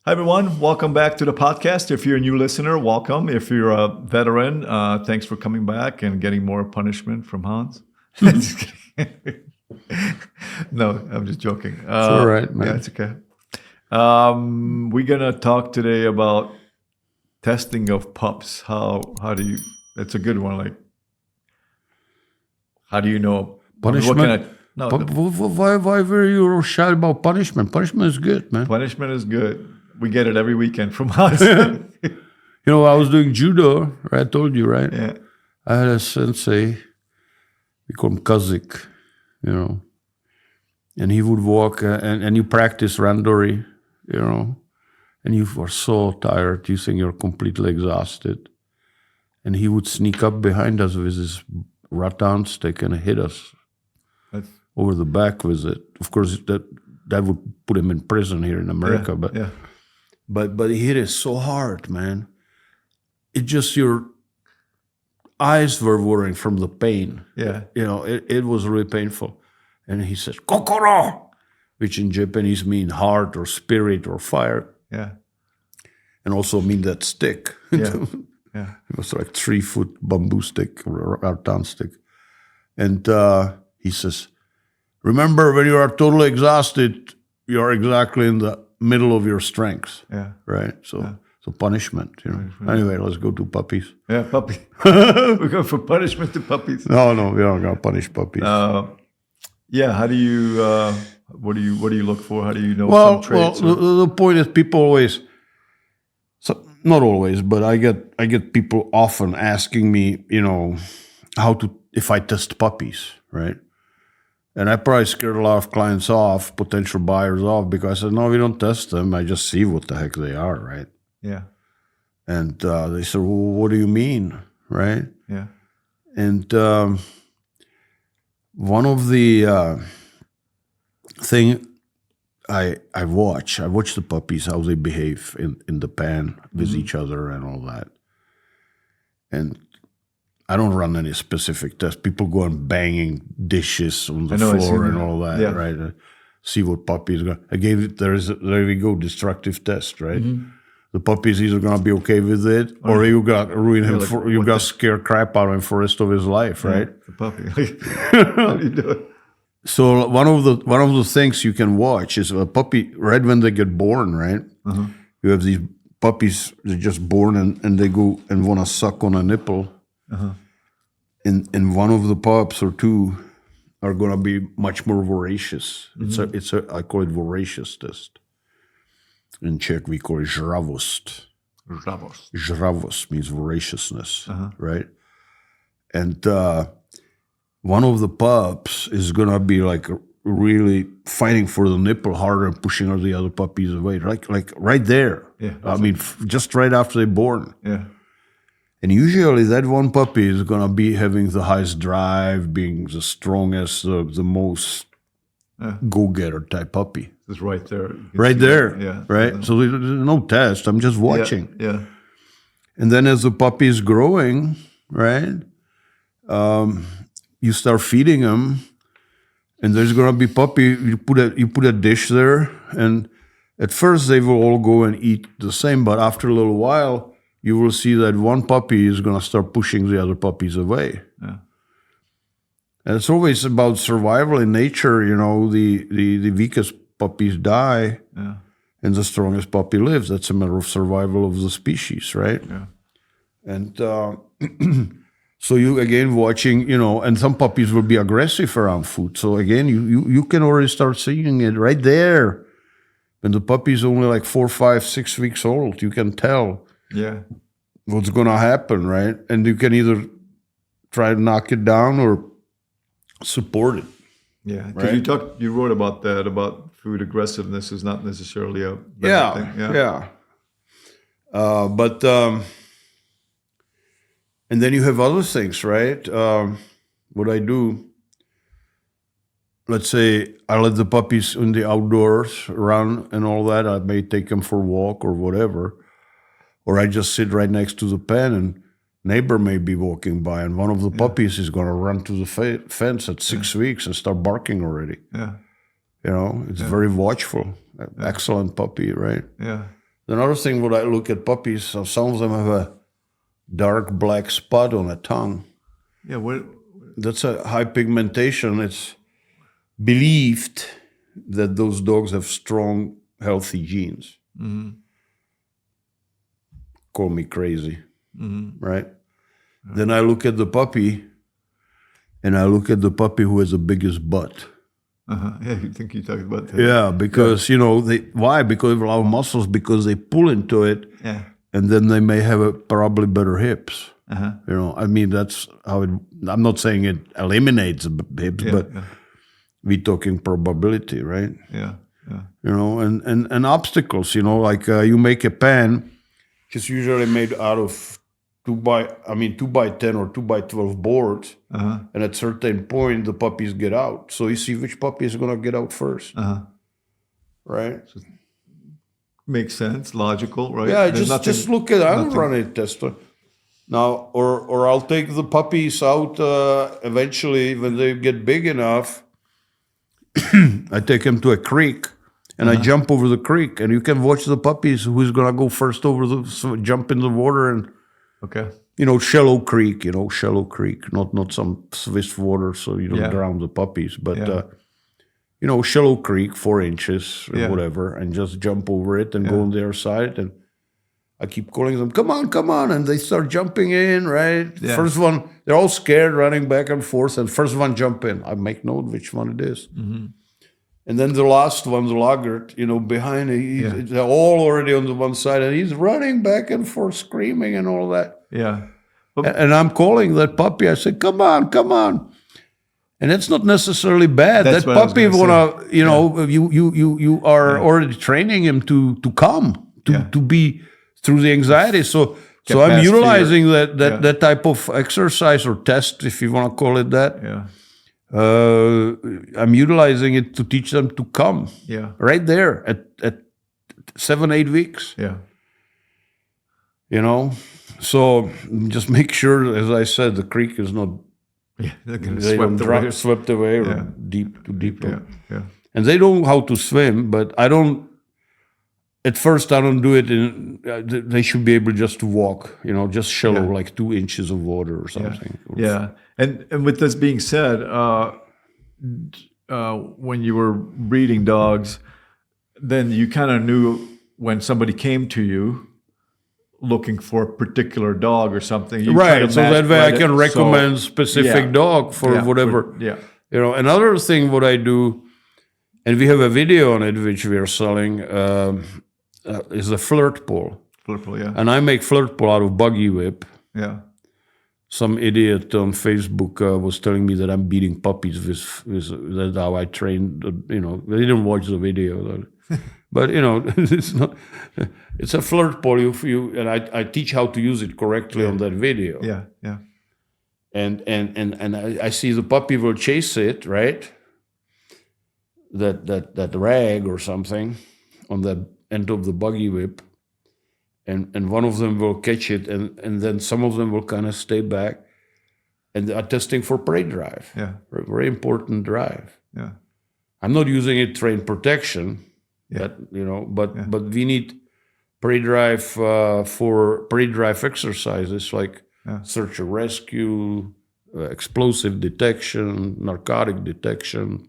Hi, everyone. Welcome back to the podcast. If you're a new listener, welcome. If you're a veteran, thanks for coming back and getting more punishment from Hans. Just kidding. No, I'm just joking. It's all right, man. Yeah, it's okay. We're going to talk today about testing of pups. How do you, that's a good one. Like, how do you know? Punishment? Why were you shy about punishment? Punishment is good, man. Punishment is good. We get it every weekend from Hans. You know, I was doing judo, right? I told you, right? Yeah. I had a sensei, we call him Kazik, you know, and he would walk and you practice randori, you know, and you were so tired, you think you're completely exhausted. And he would sneak up behind us with his rattan stick and hit us over the back with it. Of course, that would put him in prison here in America, but he hit it so hard, man. It just, your eyes were watering from the pain. Yeah. You know, it was really painful. And he says, kokoro, which in Japanese mean heart or spirit or fire. Yeah. And also mean that stick. Yeah. Yeah. It was like 3-foot bamboo stick or rattan stick. And he says, remember, when you are totally exhausted, you are exactly in the middle of your strength. Yeah. Right? So punishment, you know. Anyway, let's go to puppies. Yeah, puppy. We're going from punishment to puppies. No, we aren't going to punish puppies. Yeah, how do you, what do you look for? How do you know some traits? Well, the point is people always, not always, but I get people often asking me, you know, if I test puppies, right? And I probably scared a lot of clients off, potential buyers off, because I said, no, we don't test them. I just see what the heck they are, right? Yeah. And they said, well, what do you mean, right? Yeah. And one of the thing I watch the puppies, how they behave in the pen with each other and all that. And I don't run any specific tests. People go and banging dishes on the floor and all that, right? See what puppy is going. I gave it. There we go. Destructive test, right? Mm-hmm. The puppy is either going to be okay with it, or you got ruin him. You got scare crap out of him for the rest of his life, right? The puppy. How do you do it? So one of the things you can watch is a puppy right when they get born, right? Uh-huh. You have these puppies they're just born and they go and want to suck on a nipple. Uh-huh. And one of the pups or two are going to be much more voracious. Mm-hmm. I call it voracious test. In Czech we call it žravost. Žravost means voraciousness, right? And one of the pups is going to be like really fighting for the nipple harder and pushing all the other puppies away, like right there. Yeah, I mean, just right after they're born. Yeah. And usually that one puppy is going to be having the highest drive, being the strongest, the most go-getter type puppy. It's right there. Right there, yeah. Right? So there's no test. I'm just watching. Yeah. And then as the puppy is growing, right, you start feeding them, and there's going to be puppy, you put a dish there, and at first they will all go and eat the same, but after a little while, you will see that one puppy is going to start pushing the other puppies away. Yeah. And it's always about survival in nature. You know, the weakest puppies die, and the strongest puppy lives. That's a matter of survival of the species, right? Yeah. And so you, again, watching, you know, and some puppies will be aggressive around food. So again, you can already start seeing it right there. When the puppy is only like 4, 5, 6 weeks old, you can tell. Yeah, what's going to happen, right? And you can either try to knock it down or support it. Yeah, because you wrote about that, about food aggressiveness is not necessarily a bad thing. Yeah. But and then you have other things, right? What I do, let's say I let the puppies in the outdoors run and all that. I may take them for a walk or whatever. Or I just sit right next to the pen and neighbor may be walking by and one of the puppies is going to run to the fence at 6 weeks and start barking already. Yeah. You know, it's very watchful. Excellent puppy, right? Yeah. Another thing when I look at puppies, some of them have a dark black spot on the tongue. Yeah, what? That's a high pigmentation. It's believed that those dogs have strong, healthy genes. Call me crazy, right? Then I look at the puppy, and I look at the puppy who has the biggest butt. Yeah, you think you talked about that? Yeah, because why? Because of a lot of muscles. Because they pull into it, Yeah. and then they may have probably better hips. I mean, that's how it. I'm not saying it eliminates the hips, but we're talking probability, right? Yeah. And obstacles. Like you make a pen, it's usually made out of 2x10 or 2x12 boards, and at certain point the puppies get out. So you see which puppy is gonna get out first, right? Makes sense, logical, right? Yeah, There's just look at. I don't run a tester now, or I'll take the puppies out eventually when they get big enough. I take them to a creek. And I jump over the creek, and you can watch the puppies who's gonna go first jump in the water, and shallow creek, not some Swiss water, so you don't drown the puppies, but shallow creek, 4 inches or whatever, and just jump over it and go on their side, and I keep calling them, come on, and they start jumping in, right? Yeah. First one, they're all scared, running back and forth, and first one jump in. I make note which one it is. And then the last one, the laggard, behind, they're all already on the one side, and he's running back and forth, screaming and all that. Yeah. And I'm calling that puppy. I said, come on. And it's not necessarily bad. That's that what I was puppy gonna you are already training him to come, to be through the anxiety. So I'm utilizing that type of exercise or test, if you want to call it that. Yeah. I'm utilizing it to teach them to come. Yeah. Right there at 7-8 weeks. Yeah. So just make sure, as I said, the creek is not. Yeah, they're getting They don't drop swept away or too deep. Yeah. And they know how to swim, but I don't. At first, I don't do it. They should be able just to walk. Just shallow, like 2 inches of water or something. Yeah. And with this being said, when you were breeding dogs, then you kind of knew when somebody came to you looking for a particular dog or something. You Right. So that way I can recommend specific dog for whatever. Another thing what I do, and we have a video on it which we are selling, is the flirt pole. Flirt pole, yeah. And I make flirt pole out of buggy whip. Yeah. Some idiot on Facebook was telling me that I'm beating puppies with that's how I trained. They didn't watch the video, but it's not. It's a flirt pole. And I teach how to use it correctly on that video. Yeah. And I see the puppy will chase it, right? That rag or something on the end of the buggy whip. And one of them will catch it, and then some of them will kind of stay back, and they are testing for prey drive. Yeah. Very important drive. Yeah. I'm not using it train protection, but we need prey drive for prey drive exercises like search and rescue, explosive detection, narcotic detection.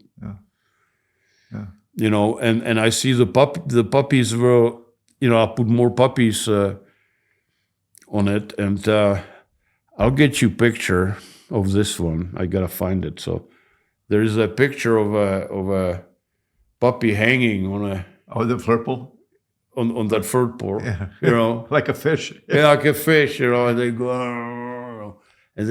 And I see the puppies will. I'll put more puppies on it, and I'll get you a picture of this one. I gotta find it. So there is a picture of a puppy hanging on the flirt pole? On that flirt pole. Yeah. Like a fish. Like a fish, and they go, and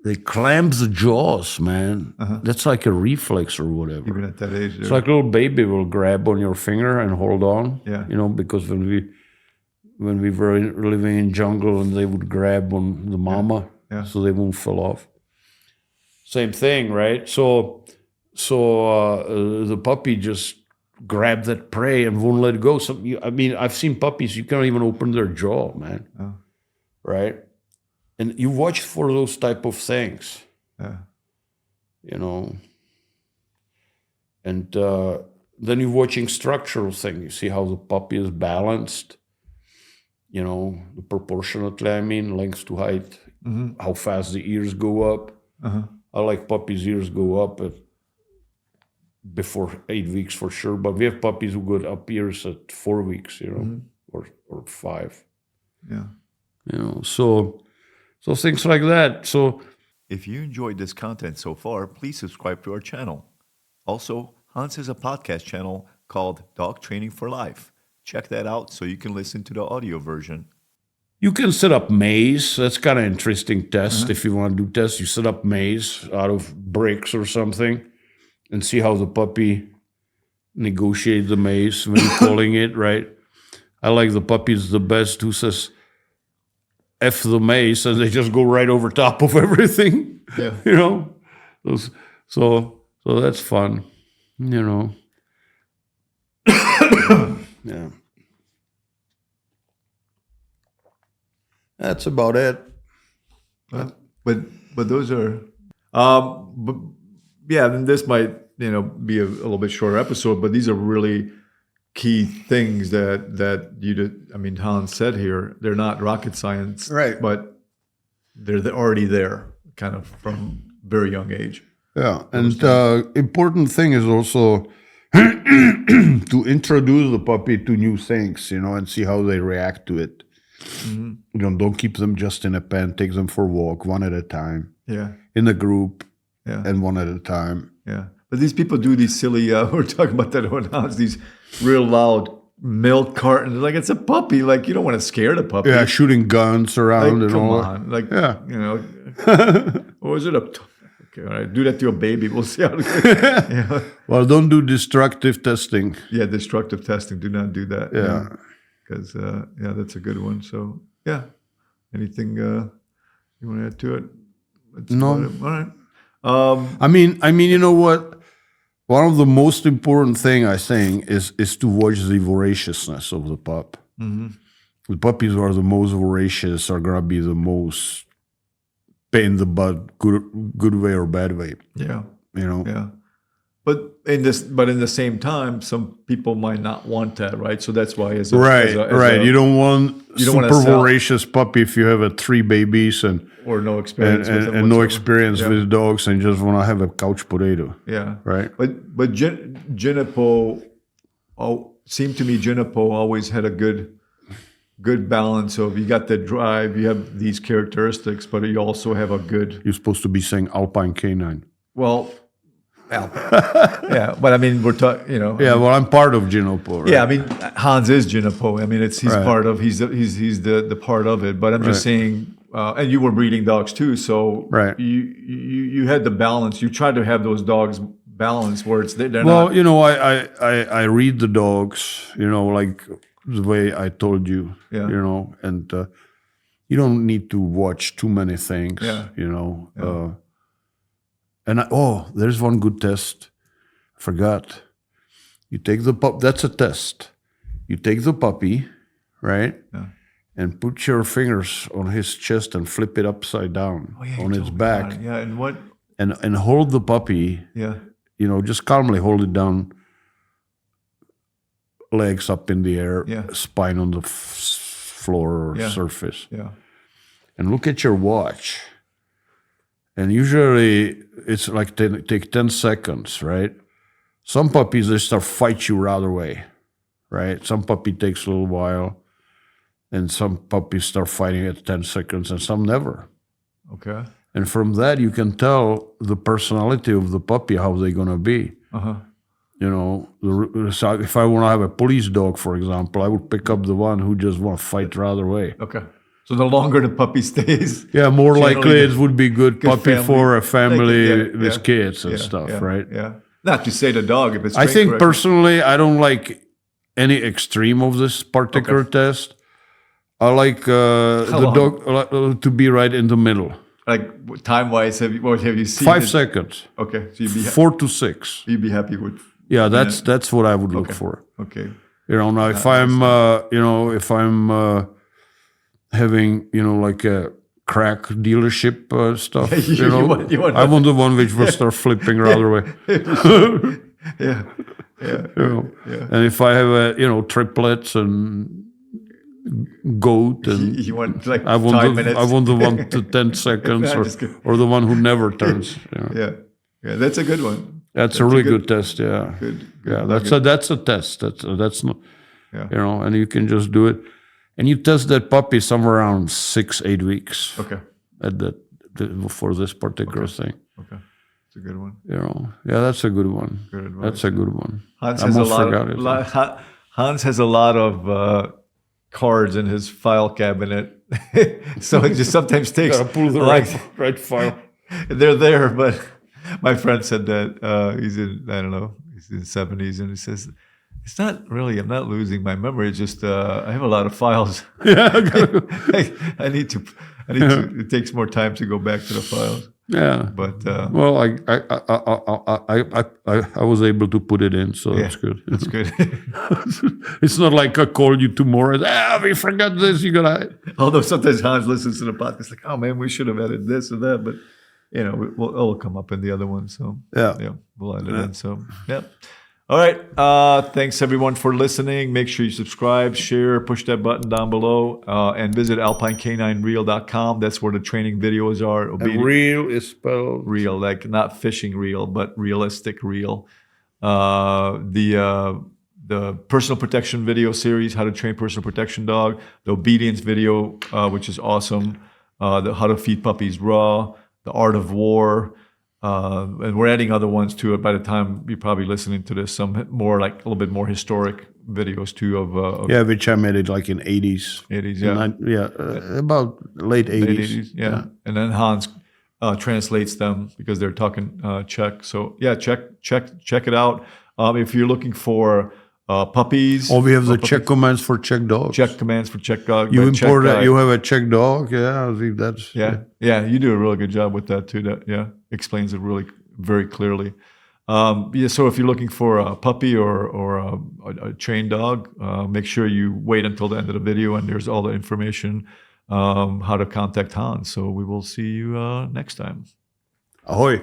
they clamp the jaws, man. That's like a reflex or whatever. Even at that age. It's like a little baby will grab on your finger and hold on. Yeah. Because when we were living in jungle and they would grab on the mama, so they won't fall off. Same thing, right? So the puppy just grabbed that prey and won't let it go. I've seen puppies, you can't even open their jaw, man. Right? And you watch for those type of things, and then you're watching structural things. You see how the puppy is balanced, the proportionality, I mean, length to height, how fast the ears go up. I like puppies' ears go up before 8 weeks for sure, but we have puppies who go up ears at 4 weeks, or 5. Yeah. So things like that. So If you enjoyed this content so far, please subscribe to our channel. Also, Hans has a podcast channel called Dog Training for Life. Check that out so you can listen to the audio version. you can set up maze. That's kind of interesting test. If you want to do tests, you set up maze out of bricks or something and see how the puppy negotiates the maze when you're calling it, right? I like the puppies the best who says F the maze and they just go right over top of everything. Yeah. So that's fun, Yeah. That's about it. But those are, but yeah. And this might be a little bit shorter episode, but these are really key things that you did. I mean, Hans said here, they're not rocket science, Right. But they're already there, kind of from very young age. Yeah, and important thing is also to introduce the puppy to new things, and see how they react to it. Don't keep them just in a pen. Take them for a walk, one at a time. Yeah. In a group, Yeah. and one at a time. Yeah. But these people do these silly, we're talking about that on Hans, these real loud milk cartons. Like, it's a puppy. Like, you don't want to scare the puppy. Yeah, shooting guns around and come all. on. Like, Yeah. or is it a... Okay, all right. Do that to a baby. We'll see how it goes. Yeah. Well, don't do destructive testing. Yeah, destructive testing. Do not do that. Yeah. Because, that's a good one. So, yeah. Anything you want to add to it? That's No. about it. All right. I mean, you know what? One of the most important thing I think is to watch the voraciousness of the pup. The puppies who are the most voracious are gonna be the most pain in the butt, good way or bad way. Yeah. Yeah. But in the same time, some people might not want that, right? So that's why, Right. You don't want don't wanna super sell- voracious puppy if you have 3 babies and or no experience with them no whatsoever. experience Yeah. with dogs and just want to have a couch potato. Yeah. Right. But Jinipo, seemed to me Jinipo always had a good balance of, you got the drive, you have these characteristics, but you also have a good, You're supposed to be saying Alpine Canine. well, yeah. But I mean, we're talking, Yeah, well, I'm part of Jinopo, right? Yeah, I mean, Hans is Jinipo. I mean, he's Right. part of, he's the part of it. But I'm just saying, and you were breeding dogs too, so Right. you had the balance. You tried to have those dogs balanced where they're Well, not. I read the dogs, like the way I told you, Yeah. and you don't need to watch too many things, Yeah. And there's one good test. Forgot. You take the pup. That's a test. You take the puppy, right? Yeah. And put your fingers on his chest and flip it upside down on his back, Yeah, and what? and hold the puppy. Yeah, Just calmly hold it down, legs up in the air, Yeah. spine on the floor or Yeah. surface, yeah, and look at your watch. And usually it's like take 10 seconds, right? Some puppies, they start fight you right away, right? Some puppy takes a little while, and some puppies start fighting at 10 seconds, and some never. okay, And from that, you can tell the personality of the puppy, how they're going to be. So if I want to have a police dog, for example, I would pick up the one who just want to fight right away. okay. So the longer the puppy stays, Yeah, more Generally likely it would be good puppy family. for a family Yeah, with yeah, kids and yeah, stuff, yeah, right? Yeah, not to say the dog if it's. I trained think correctly. personally, I don't like any extreme of this particular test. I like the long? dog to be right in the middle. Like time wise, what have you seen? 5 seconds, Okay, so 4 to 6. you'd be happy with. Yeah, that's what I would look for. Okay. Now if I'm having like a crack delership stuff, You want- I want the one which will start flipping right away. Yeah. Yeah. And if I have triplets and goat, and You want like I want 5 minutes? I want the one to 10 seconds, No, just kidding. or the one who never turns. Yeah, that's a good one. That's a really good test. Yeah, Good. yeah. nugget. That's a test. That's not, Yeah. and you can just do it, and you test that puppy somewhere around 6-8 weeks. Okay. For this particular thing. Okay. It's a good one. Yeah, that's a good one. Good advice. That's a good one. Hans I has a almost lot forgot of Hans has a lot of cards in his file cabinet, so it just sometimes takes. Gotta pull the right file. They're there, but my friend said that he's in he's in 70s, and he says it's not really. I'm not losing my memory. It's just I have a lot of files. Yeah, I need to. It takes more time to go back to the files. yeah. But Well, I was able to put it in, so that's good. That's good. It's not like I call you tomorrow. We forgot this. You gotta. Although sometimes Hans listens to the podcast like, oh man, we should have added this or that, but it'll come up in the other one. So Yeah. we'll add it in. So yeah. All right. Thanks everyone for listening. Make sure you subscribe, share, push that button down below, and visit alpinecaninereel.com. That's where the training videos are. And real is spelled Real, like not fishing reel, but realistic reel. The personal protection video series, how to train personal protection dog. The obedience video, which is awesome. The how to feed puppies raw. The art of war. And we're adding other ones to it by the time you're probably listening to this. Some more like a little bit more historic videos too of which I made it like in 80s. 80s, yeah. About late 80s. Late 80s, yeah. And then Hans translates them because they're talking Czech. So yeah, check it out. If you're looking for puppies. We have the Czech commands for Czech dogs. Czech commands for Czech dog. You import it. You have a Czech dog. Yeah, I think that's. Yeah. You do a really good job with that too. That explains it really very clearly. So if you're looking for a puppy or a trained dog, make sure you wait until the end of the video, and there's all the information how to contact Hans. So we will see you next time. Ahoy.